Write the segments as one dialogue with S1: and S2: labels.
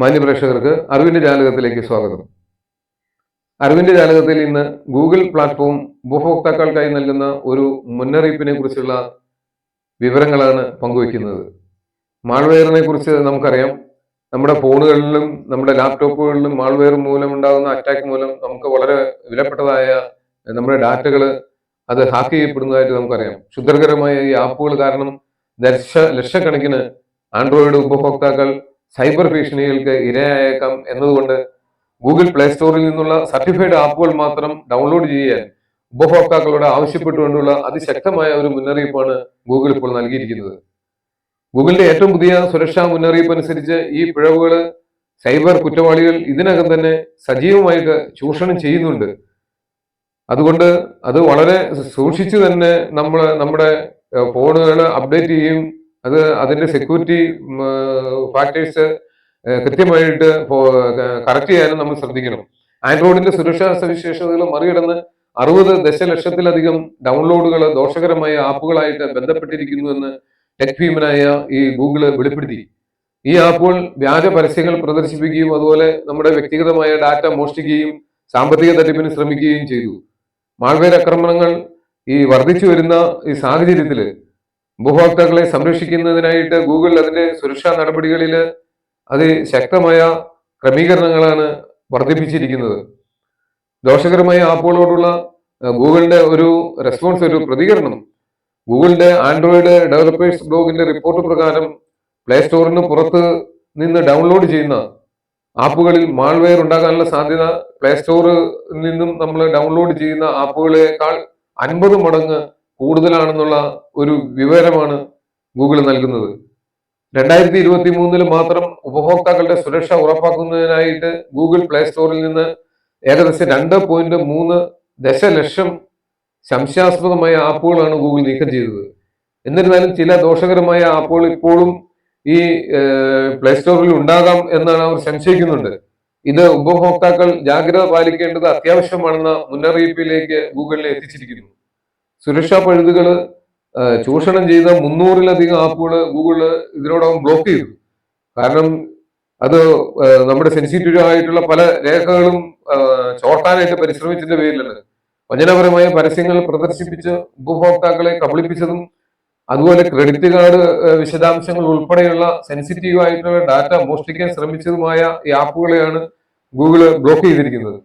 S1: മാന്യ പ്രേക്ഷകർക്ക് അറിവിന്റെ ജാലകത്തിലേക്ക് സ്വാഗതം. അറിവിന്റെ ജാലകത്തിൽ ഇന്ന് ഗൂഗിൾ പ്ലാറ്റ്ഫോം ഉപഭോക്താക്കൾക്കായി നൽകുന്ന ഒരു മുന്നറിയിപ്പിനെ കുറിച്ചുള്ള വിവരങ്ങളാണ് പങ്കുവയ്ക്കുന്നത്. മാൾവെയറിനെ കുറിച്ച് നമുക്കറിയാം. നമ്മുടെ ഫോണുകളിലും നമ്മുടെ ലാപ്ടോപ്പുകളിലും മാൾവെയർ മൂലം ഉണ്ടാകുന്ന അറ്റാക്ക് മൂലം നമുക്ക് വളരെ വിലപ്പെട്ടതായ നമ്മുടെ ഡാറ്റകൾ അത് ഹാക്ക് ചെയ്യപ്പെടുന്നതായിട്ട് നമുക്കറിയാം. ക്ഷുദ്രകരമായ ഈ ആപ്പുകൾ കാരണം ലക്ഷക്കണക്കിന് ആൻഡ്രോയിഡ് ഉപഭോക്താക്കൾ സൈബർ ഭീഷണികൾക്ക് ഇരയായേക്കാം എന്നതുകൊണ്ട് ഗൂഗിൾ പ്ലേ സ്റ്റോറിൽ നിന്നുള്ള സർട്ടിഫൈഡ് ആപ്പുകൾ മാത്രം ഡൗൺലോഡ് ചെയ്യാൻ ഉപഭോക്താക്കളോട് ആവശ്യപ്പെട്ടുകൊണ്ടുള്ള അതിശക്തമായ ഒരു മുന്നറിയിപ്പാണ് ഗൂഗിൾ ഇപ്പോൾ നൽകിയിരിക്കുന്നത്. ഗൂഗിളിന്റെ ഏറ്റവും പുതിയ സുരക്ഷാ മുന്നറിയിപ്പ് അനുസരിച്ച് ഈ പിഴവുകൾ സൈബർ കുറ്റവാളികൾ ഇതിനകം തന്നെ സജീവമായിട്ട് ചൂഷണം ചെയ്യുന്നുണ്ട്. അതുകൊണ്ട് അത് വളരെ സൂക്ഷിച്ചു തന്നെ നമ്മുടെ ഫോണുകൾ അപ്ഡേറ്റ് ചെയ്യും. അതിന്റെ സെക്യൂരിറ്റി ഫാക്ടേഴ്സ് കൃത്യമായിട്ട് കറക്റ്റ് ചെയ്യാനും നമ്മൾ ശ്രദ്ധിക്കണം. ആൻഡ്രോയിഡിന്റെ സുരക്ഷാ സവിശേഷതകൾ മറികടന്ന് 60 ദശലക്ഷത്തിലധികം ഡൗൺലോഡുകൾ ദോഷകരമായ ആപ്പുകളായിട്ട് ബന്ധപ്പെട്ടിരിക്കുന്നു എന്ന് ടെക് ഭീമനായ ഈ ഗൂഗിള് വെളിപ്പെടുത്തി. ഈ ആപ്പുകൾ വ്യാജ പരസ്യങ്ങൾ പ്രദർശിപ്പിക്കുകയും അതുപോലെ നമ്മുടെ വ്യക്തിഗതമായ ഡാറ്റ മോഷ്ടിക്കുകയും സാമ്പത്തിക തട്ടിപ്പിന് ശ്രമിക്കുകയും ചെയ്തു. മാൾവെയർ ആക്രമണങ്ങൾ ഈ വർദ്ധിച്ചു വരുന്ന ഈ സാഹചര്യത്തില് ഉപഭോക്താക്കളെ സംരക്ഷിക്കുന്നതിനായിട്ട് ഗൂഗിൾ അതിന്റെ സുരക്ഷാ നടപടികളിൽ അതിശക്തമായ ക്രമീകരണങ്ങളാണ് വർദ്ധിപ്പിച്ചിരിക്കുന്നത്. ദോഷകരമായ ആപ്പുകളോടുള്ള ഗൂഗിളിന്റെ ഒരു പ്രതികരണം ഗൂഗിളിന്റെ ആൻഡ്രോയിഡ് ഡെവലപ്പേഴ്സ് ബ്ലോഗിന്റെ റിപ്പോർട്ട് പ്രകാരം പ്ലേ സ്റ്റോറിന് പുറത്ത് നിന്ന് ഡൗൺലോഡ് ചെയ്യുന്ന ആപ്പുകളിൽ മാൾവെയർ ഉണ്ടാകാനുള്ള സാധ്യത പ്ലേ സ്റ്റോറിൽ നിന്നും നമ്മൾ ഡൗൺലോഡ് ചെയ്യുന്ന ആപ്പുകളെക്കാൾ 50 മടങ്ങ് കൂടുതലാണെന്നുള്ള ഒരു വിവരമാണ് ഗൂഗിൾ നൽകുന്നത്. 2023 മാത്രം ഉപഭോക്താക്കളുടെ സുരക്ഷ ഉറപ്പാക്കുന്നതിനായിട്ട് ഗൂഗിൾ പ്ലേ സ്റ്റോറിൽ നിന്ന് ഏകദേശം 2.3 ദശലക്ഷം സംശയാസ്പദമായ ആപ്പുകളാണ് ഗൂഗിൾ നീക്കം ചെയ്തത്. എന്നിരുന്നാലും ചില ദോഷകരമായ ആപ്പുകൾ ഇപ്പോഴും ഈ പ്ലേ സ്റ്റോറിൽ ഉണ്ടാകാം എന്നാണ് അവർ സംശയിക്കുന്നുണ്ട്. ഇത് ഉപഭോക്താക്കൾ ജാഗ്രത പാലിക്കേണ്ടത് അത്യാവശ്യമാണെന്ന മുന്നറിയിപ്പിലേക്ക് ഗൂഗിളിനെ എത്തിച്ചിരിക്കുന്നു. സുരക്ഷാ പഴുതുകൾ ചൂഷണം ചെയ്ത 300-ലധികം ആപ്പുകൾ ഗൂഗിള് ഇതിനോടകം ബ്ലോക്ക് ചെയ്തു. കാരണം അത് നമ്മുടെ സെൻസിറ്റീവ് ആയിട്ടുള്ള പല രേഖകളും ചോർത്താനായിട്ട് പരിശ്രമിച്ചതിന്റെ പേരിലാണ്. വഞ്ചനാപരമായ പരസ്യങ്ങൾ പ്രദർശിപ്പിച്ച് ഉപഭോക്താക്കളെ കബളിപ്പിച്ചതും അതുപോലെ ക്രെഡിറ്റ് കാർഡ് വിശദാംശങ്ങൾ ഉൾപ്പെടെയുള്ള സെൻസിറ്റീവ് ആയിട്ടുള്ള ഡാറ്റ മോഷ്ടിക്കാൻ ശ്രമിച്ചതുമായ ഈ ആപ്പുകളെയാണ് ഗൂഗിള് ബ്ലോക്ക് ചെയ്തിരിക്കുന്നത്.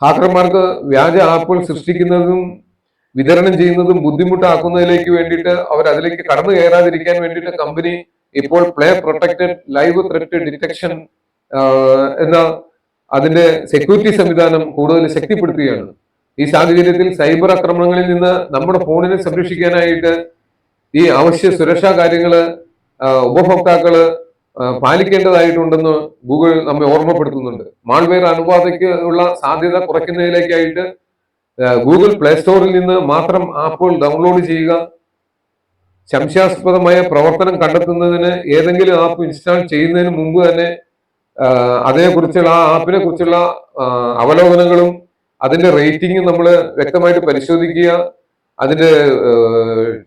S1: ഹാക്കർമാർക്ക് വ്യാജ ആപ്പുകൾ സൃഷ്ടിക്കുന്നതും വിതരണം ചെയ്യുന്നതും ബുദ്ധിമുട്ടാക്കുന്നതിലേക്ക് വേണ്ടിയിട്ട് അവർ അതിലേക്ക് കടന്നു കയറാതിരിക്കാൻ വേണ്ടിയിട്ട് കമ്പനി ഇപ്പോൾ play protected live threat detection എന്ന അതിന്റെ സെക്യൂരിറ്റി സംവിധാനം കൂടുതൽ ശക്തിപ്പെടുത്തുകയാണ്. ഈ സാഹചര്യത്തിൽ സൈബർ ആക്രമണങ്ങളിൽ നിന്ന് നമ്മുടെ ഫോണിനെ സംരക്ഷിക്കാനായിട്ട് ഈ അവശ്യ സുരക്ഷാ കാര്യങ്ങള് ഉപഭോക്താക്കള് പാലിക്കേണ്ടതായിട്ടുണ്ടെന്ന് ഗൂഗിൾ നമ്മെ ഓർമ്മപ്പെടുത്തുന്നുണ്ട്. മാൾവെയർ അണുബാധയ്ക്ക് ഉള്ള സാധ്യത കുറയ്ക്കുന്നതിലേക്കായിട്ട് ഗൂഗിൾ പ്ലേ സ്റ്റോറിൽ നിന്ന് മാത്രം ആപ്പുകൾ ഡൗൺലോഡ് ചെയ്യുക, സംശയാസ്പദമായ പ്രവർത്തനം കണ്ടെത്തുന്നതിന് ഏതെങ്കിലും ആപ്പ് ഇൻസ്റ്റാൾ ചെയ്യുന്നതിന് മുമ്പ് തന്നെ അതേക്കുറിച്ചുള്ള ആ ആപ്പിനെ കുറിച്ചുള്ള അവലോകനങ്ങളും അതിന്റെ റേറ്റിംഗും നമ്മൾ വ്യക്തമായിട്ട് പരിശോധിക്കുക. അതിന്റെ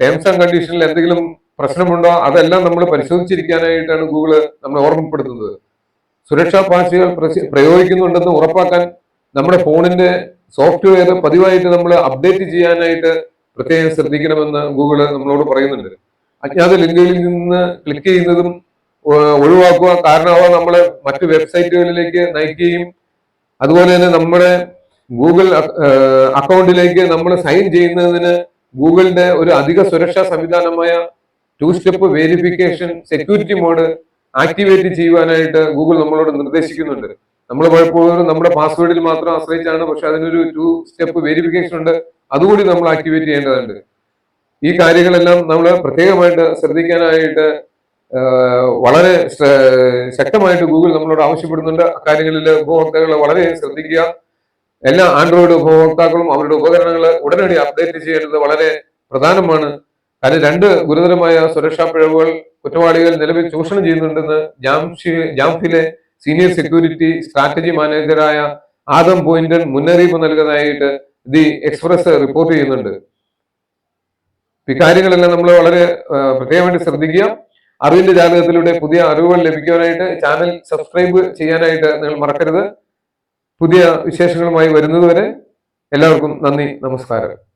S1: ടേംസ് ആൻഡ് കണ്ടീഷനിൽ എന്തെങ്കിലും പ്രശ്നമുണ്ടോ അതെല്ലാം നമ്മൾ പരിശോധിച്ചിരിക്കാനായിട്ടാണ് ഗൂഗിള് നമ്മളെ ഓർമ്മപ്പെടുത്തുന്നത്. സുരക്ഷാ പാച്ചുകൾ പ്രയോഗിക്കുന്നുണ്ടെന്ന് ഉറപ്പാക്കാൻ നമ്മുടെ ഫോണിന്റെ സോഫ്റ്റ്വെയർ പതിവായിട്ട് നമ്മൾ അപ്ഡേറ്റ് ചെയ്യാനായിട്ട് പ്രത്യേകം ശ്രദ്ധിക്കണമെന്ന് ഗൂഗിള് നമ്മളോട് പറയുന്നുണ്ട്. അജ്ഞാത ലിങ്കുകളിൽ നിന്ന് ക്ലിക്ക് ചെയ്യുന്നതും ഒഴിവാക്കുക. കാരണം അവ നമ്മളെ മറ്റു വെബ്സൈറ്റുകളിലേക്ക് നയിക്കുകയും അതുപോലെ തന്നെ നമ്മുടെ ഗൂഗിൾ അക്കൗണ്ടിലേക്ക് നമ്മൾ സൈൻ ചെയ്യുന്നതിന് ഗൂഗിളിന്റെ ഒരു അധിക സുരക്ഷാ സംവിധാനമായ 2 step verification security mode activate ചെയ്യുവാനായിട്ട് ഗൂഗിൾ നമ്മളോട് നിർദ്ദേശിക്കുന്നുണ്ട്. നമ്മൾ പലപ്പോഴും നമ്മുടെ പാസ്വേഡിൽ മാത്രം ആശ്രയിച്ചാണ്, പക്ഷെ അതിനൊരു 2 സ്റ്റെപ്പ് വെരിഫിക്കേഷൻ ഉണ്ട്, അതുകൂടി നമ്മൾ ആക്ടിവേറ്റ് ചെയ്യേണ്ടതുണ്ട്. ഈ കാര്യങ്ങളെല്ലാം നമ്മൾ പ്രത്യേകമായിട്ട് ശ്രദ്ധിക്കാനായിട്ട് വളരെ ശക്തമായിട്ട് ഗൂഗിൾ നമ്മളോട് ആവശ്യപ്പെടുന്നുണ്ട്. അക്കാര്യങ്ങളിൽ ഉപഭോക്താക്കളെ വളരെ ശ്രദ്ധിക്കുക. എല്ലാ ആൻഡ്രോയിഡ് ഉപഭോക്താക്കളും അവരുടെ ഉപകരണങ്ങൾ ഉടനടി അപ്ഡേറ്റ് ചെയ്യേണ്ടത് വളരെ പ്രധാനമാണ്. കാരണം 2 ഗുരുതരമായ സുരക്ഷാ പിഴവുകൾ കുറ്റവാളികൾ നിലവിൽ ചൂഷണം ചെയ്യുന്നുണ്ടെന്ന് ജാംഫിലെ സീനിയർ സെക്യൂരിറ്റി സ്ട്രാറ്റജി മാനേജറായ ആദം പോയിന്റൺ മുന്നറിയിപ്പ് നൽകുന്നതായിട്ട് ദി എക്സ്പ്രസ് റിപ്പോർട്ട് ചെയ്യുന്നുണ്ട്. ഇക്കാര്യങ്ങളെല്ലാം നമ്മൾ വളരെ പ്രത്യേകമായിട്ട് ശ്രദ്ധിക്കുക. അറിവിന്റെ ജാലകത്തിലൂടെ പുതിയ അറിവുകൾ ലഭിക്കാനായിട്ട് ചാനൽ സബ്സ്ക്രൈബ് ചെയ്യാനായിട്ട് നിങ്ങൾ മറക്കരുത്. പുതിയ വിശേഷങ്ങളുമായി വരുന്നതുവരെ എല്ലാവർക്കും നന്ദി, നമസ്കാരം.